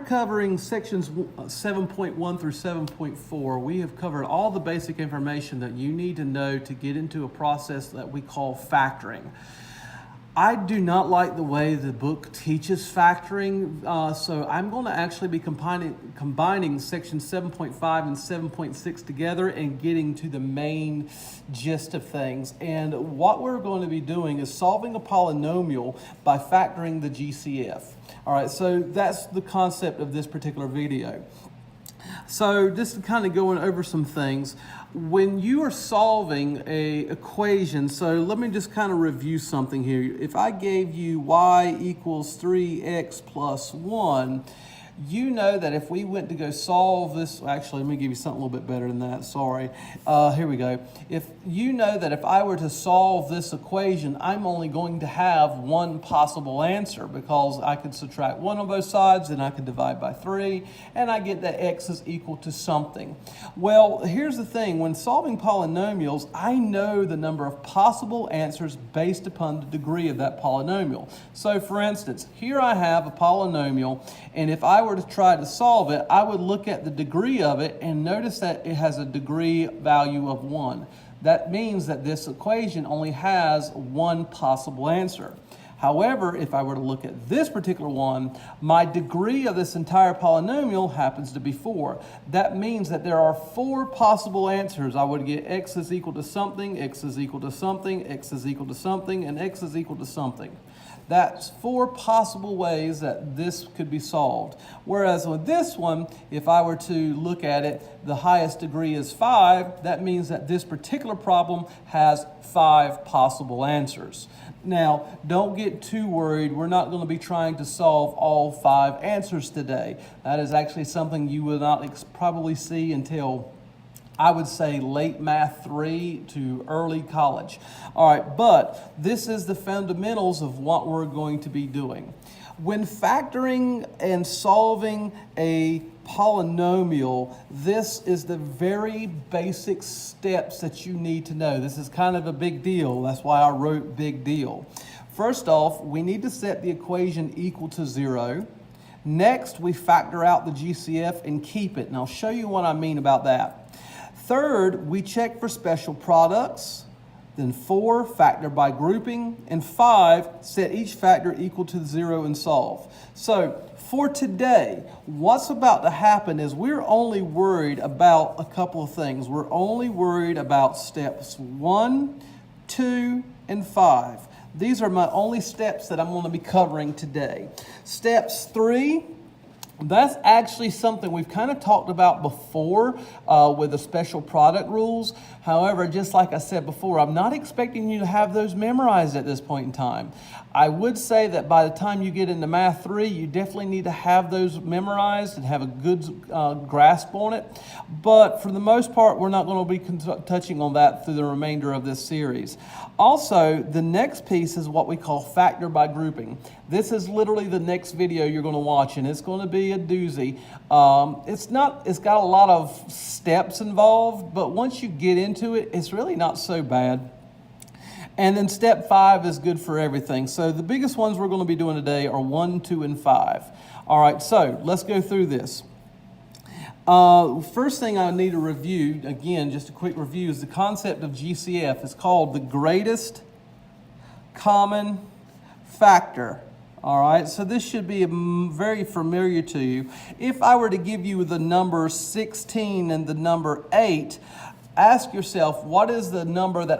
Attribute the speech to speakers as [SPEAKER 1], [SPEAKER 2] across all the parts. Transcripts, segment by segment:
[SPEAKER 1] covering sections 7.1 through 7.4. We have covered all the basic information that you need to know to get into a process that we call factoring. I do not like the way the book teaches factoring, so I'm going to actually be combining section 7.5 and 7.6 together and getting to the main gist of things. And what we're going to be doing is solving a polynomial by factoring the GCF. All right, so that's the concept of this particular video. So just kind of going over some things. When you are solving a equation, so let me just kind of review something here. If I gave you y equals 3x plus 1, you know that if we went to go solve this, actually, let me give you something a little bit better than that, sorry. Here we go. If you know that if I were to solve this equation, I'm only going to have one possible answer because I could subtract 1 on both sides, and I could divide by 3, and I get that x is equal to something. Well, here's the thing. When solving polynomials, I know the number of possible answers based upon the degree of that polynomial. So, for instance, here I have a polynomial, and if I were to try to solve it, I would look at the degree of it and notice that it has a degree value of 1. That means that this equation only has one possible answer. However, if I were to look at this particular one, my degree of this entire polynomial happens to be 4. That means that there are 4 possible answers. I would get x is equal to something, x is equal to something, x is equal to something, and x is equal to something. That's 4 possible ways that this could be solved. Whereas with this one, if I were to look at it, the highest degree is 5. That means that this particular problem has 5 possible answers. Now, don't get too worried. We're not going to be trying to solve all 5 answers today. That is actually something you will not probably see until, I would say, late math 3 to early college. All right, but this is the fundamentals of what we're going to be doing. When factoring and solving a polynomial, this is the very basic steps that you need to know. This is kind of a big deal. That's why I wrote big deal. First off, we need to set the equation equal to 0. Next, we factor out the GCF and keep it. And I'll show you what I mean about that. Third, we check for special products. Then 4, factor by grouping. And 5, set each factor equal to 0 and solve. So for today, what's about to happen is we're only worried about a couple of things. We're only worried about steps 1, 2, and 5. These are my only steps that I'm going to be covering today. Steps 3, that's actually something we've kind of talked about before with the special product rules. However, just like I said before, I'm not expecting you to have those memorized at this point in time. I would say that by the time you get into Math 3, you definitely need to have those memorized and have a good grasp on it. But for the most part, we're not going to be touching on that through the remainder of this series. Also, the next piece is what we call factor by grouping. This is literally the next video you're going to watch, and it's going to be a doozy. It's got a lot of steps involved, but once you get into it, it's really not so bad. And then step 5 is good for everything. So the biggest ones we're going to be doing today are 1, 2, and 5. All right, so let's go through this. First thing I need to review, again, just a quick review, is the concept of GCF. It's called the greatest common factor. All right, so this should be very familiar to you. If I were to give you the number 16 and the number 8, ask yourself, what is the number that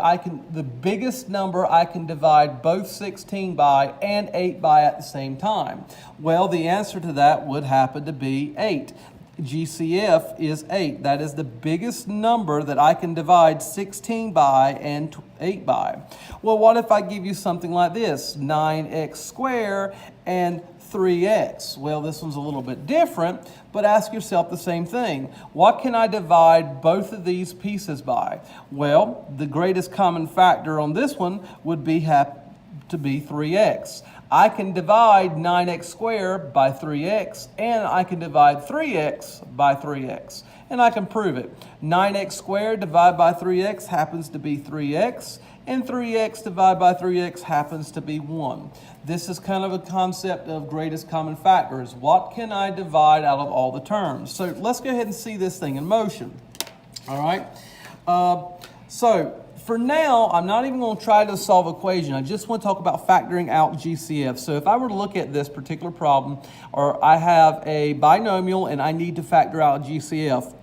[SPEAKER 1] the biggest number I can divide both 16 by and 8 by at the same time? Well, the answer to that would happen to be 8. GCF is 8. That is the biggest number that I can divide 16 by and 8 by. Well, what if I give you something like this, 9x squared and 3x? Well, this one's a little bit different, but ask yourself the same thing. What can I divide both of these pieces by? Well, the greatest common factor on this one would be to be 3x. I can divide 9x squared by 3x, and I can divide 3x by 3x. And I can prove it. 9x squared divided by 3x happens to be 3x, and 3x divided by 3x happens to be 1. This is kind of a concept of greatest common factors. What can I divide out of all the terms? So let's go ahead and see this thing in motion. All right. So for now, I'm not even going to try to solve equation. I just want to talk about factoring out GCF. So if I were to look at this particular problem, or I have a binomial and I need to factor out GCF,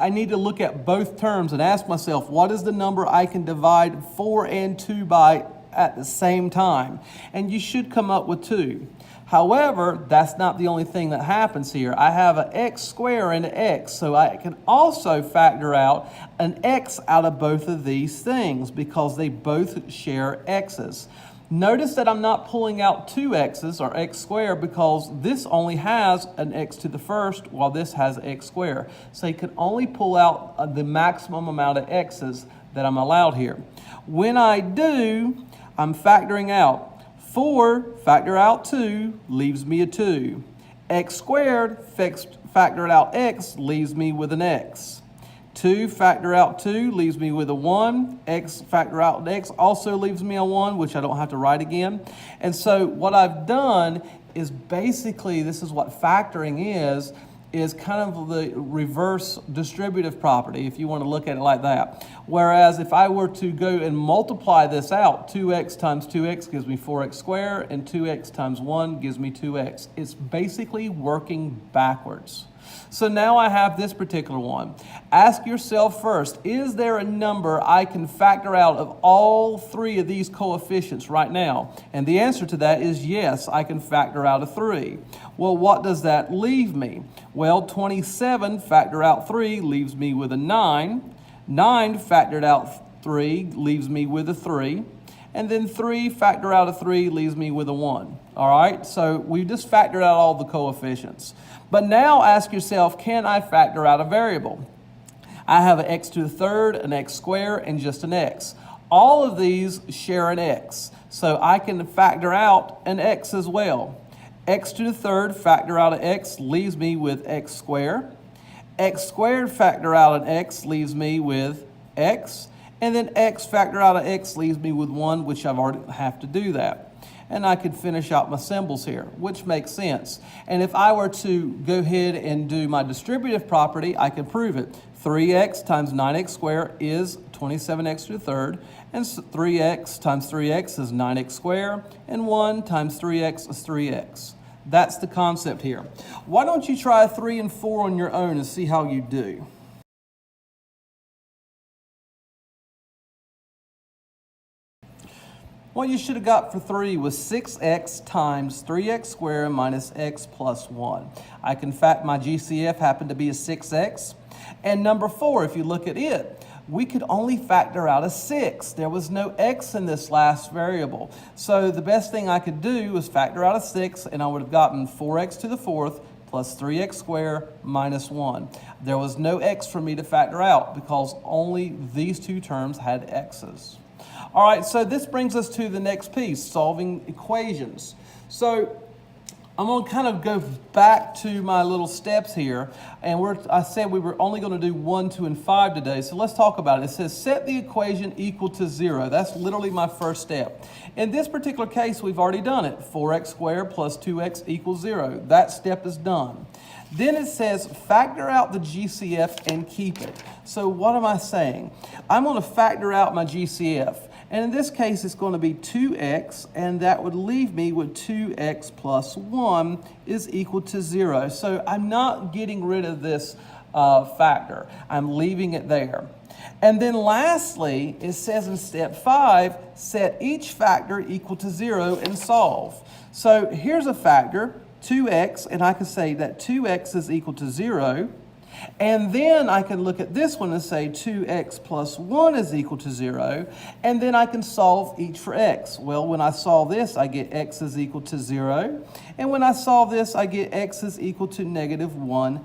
[SPEAKER 1] I need to look at both terms and ask myself, what is the number I can divide 4 and 2 by at the same time? And you should come up with 2. However, that's not the only thing that happens here. I have an x squared and an x, so I can also factor out an x out of both of these things because they both share x's. Notice that I'm not pulling out 2 x's or x squared because this only has an x to the first while this has x squared. So you can only pull out the maximum amount of x's that I'm allowed here. When I do, I'm factoring out 4, factor out 2, leaves me a 2. X squared, factor out x, leaves me with an x. 2, factor out 2, leaves me with a 1. X, factor out x, also leaves me a 1, which I don't have to write again. And so what I've done is basically, this is what factoring is kind of the reverse distributive property, if you want to look at it like that. Whereas if I were to go and multiply this out, 2x times 2x gives me 4x squared, and 2x times 1 gives me 2x. It's basically working backwards. So now I have this particular one. Ask yourself first, is there a number I can factor out of all 3 of these coefficients right now? And the answer to that is yes, I can factor out a 3. Well, what does that leave me? Well, 27 factor out 3 leaves me with a 9. 9 factored out 3 leaves me with a 3. And then 3 factor out of 3 leaves me with a 1. All right, so we just factored out all the coefficients. But now ask yourself, can I factor out a variable? I have an x to the third, an x squared, and just an x. All of these share an x, so I can factor out an x as well. X to the third, factor out an x, leaves me with x squared. X squared, factor out an x, leaves me with x. And then x factor out of x leaves me with 1, which I've already have to do that. And I could finish out my symbols here, which makes sense. And if I were to go ahead and do my distributive property, I can prove it. 3x times 9x squared is 27x to the third, and 3x times 3x is 9x squared, and 1 times 3x is 3x. That's the concept here. Why don't you try 3 and 4 on your own and see how you do? What you should have got for 3 was 6x times 3x squared minus x plus 1. I can fact my GCF happened to be a 6x. And number 4, if you look at it, we could only factor out a 6. There was no x in this last variable. So the best thing I could do was factor out a 6, and I would have gotten 4x to the fourth plus 3x squared minus 1. There was no x for me to factor out because only these 2 terms had x's. All right, so this brings us to the next piece, solving equations. So I'm going to kind of go back to my little steps here, and I said we were only going to do 1, 2, and 5 today, so let's talk about it. It says set the equation equal to 0. That's literally my first step. In this particular case, we've already done it. 4x squared plus 2x equals 0. That step is done. Then it says factor out the GCF and keep it. So what am I saying? I'm going to factor out my GCF. And in this case, it's going to be 2x, and that would leave me with 2x plus 1 is equal to 0. So I'm not getting rid of this factor. I'm leaving it there. And then lastly, it says in step 5, set each factor equal to 0 and solve. So here's a factor, 2x, and I can say that 2x is equal to 0. And then I can look at this one and say 2x plus 1 is equal to 0. And then I can solve each for x. Well, when I solve this, I get x is equal to 0. And when I solve this, I get x is equal to negative 1/2.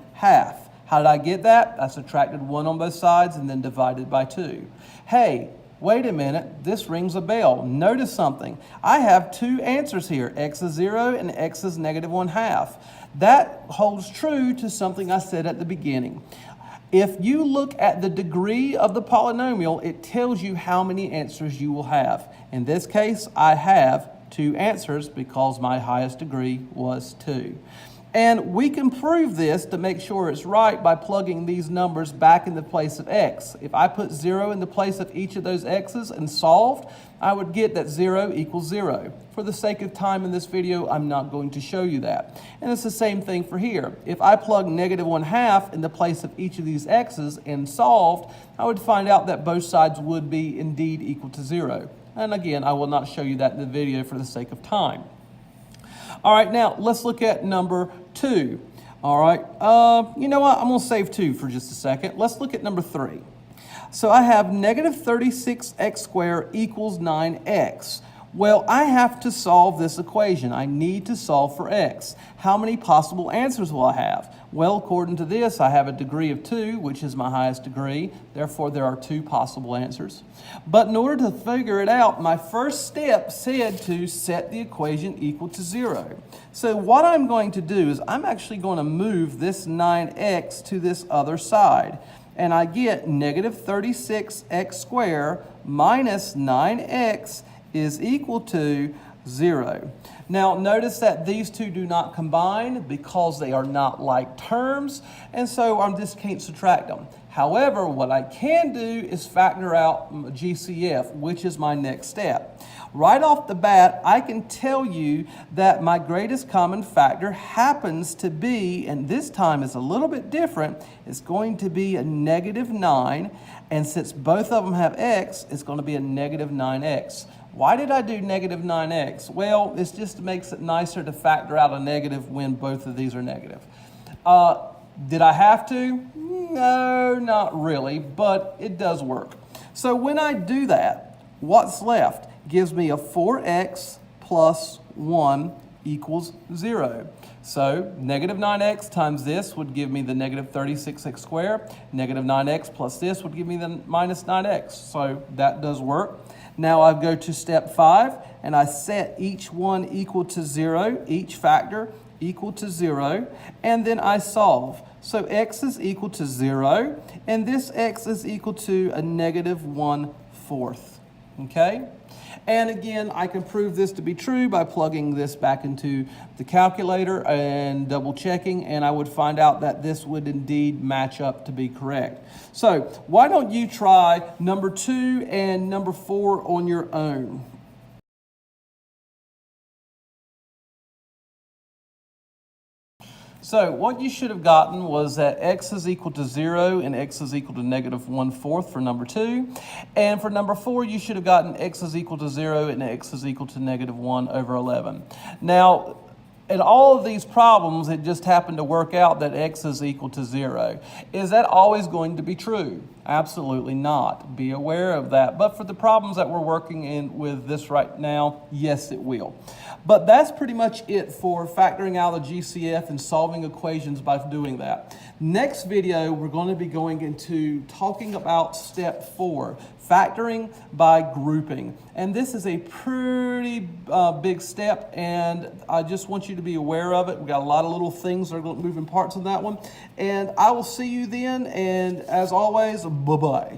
[SPEAKER 1] How did I get that? I subtracted 1 on both sides and then divided by 2. Hey, wait a minute, this rings a bell. Notice something. I have 2 answers here. X is 0 and x is negative 1/2. That holds true to something I said at the beginning. If you look at the degree of the polynomial, it tells you how many answers you will have. In this case, I have 2 answers because my highest degree was 2. And we can prove this to make sure it's right by plugging these numbers back in the place of x. If I put 0 in the place of each of those x's and solved, I would get that 0 equals 0. For the sake of time in this video, I'm not going to show you that. And it's the same thing for here. If I plug -1/2 in the place of each of these x's and solved, I would find out that both sides would be indeed equal to 0. And again, I will not show you that in the video for the sake of time. All right, now let's look at number 2. All right, you know what? I'm going to save 2 for just a second. Let's look at number 3. So I have -36x squared equals 9x. Well, I have to solve this equation. I need to solve for x. How many possible answers will I have? Well, according to this, I have a degree of 2, which is my highest degree. Therefore, there are 2 possible answers. But in order to figure it out, my first step said to set the equation equal to 0. So what I'm going to do is I'm actually going to move this 9x to this other side. And I get -36x squared minus 9x is equal to 0. Now notice that these two do not combine because they are not like terms, and so I just can't subtract them. However, what I can do is factor out GCF, which is my next step. Right off the bat, I can tell you that my greatest common factor happens to be, and this time is a little bit different, it's going to be a -9, and since both of them have x, it's going to be a -9x. Why did I do -9x? Well, it just makes it nicer to factor out a negative when both of these are negative. Did I have to? No, not really, but it does work. So when I do that, what's left? Gives me a 4x plus 1 equals 0. So -9x times this would give me the -36x squared. -9x plus this would give me the -9x. So that does work. Now I go to step 5 and I set each one equal to 0, each factor equal to 0, and then I solve. So x is equal to 0, and this x is equal to a -1/4. Okay? And again, I can prove this to be true by plugging this back into the calculator and double checking, and I would find out that this would indeed match up to be correct. So why don't you try number 2 and number 4 on your own? So what you should have gotten was that x is equal to 0 and x is equal to -1/4 for number 2. And for number 4, you should have gotten x is equal to 0 and x is equal to -1/11. Now, in all of these problems, it just happened to work out that x is equal to 0. Is that always going to be true? Absolutely not. Be aware of that. But for the problems that we're working in with this right now, yes, it will. But that's pretty much it for factoring out a GCF and solving equations by doing that. Next video, we're going to be going into talking about step 4, factoring by grouping. And this is a pretty big step, and I just want you to be aware of it. We've got a lot of little things that are moving parts in that one. And I will see you then, and as always, bye-bye.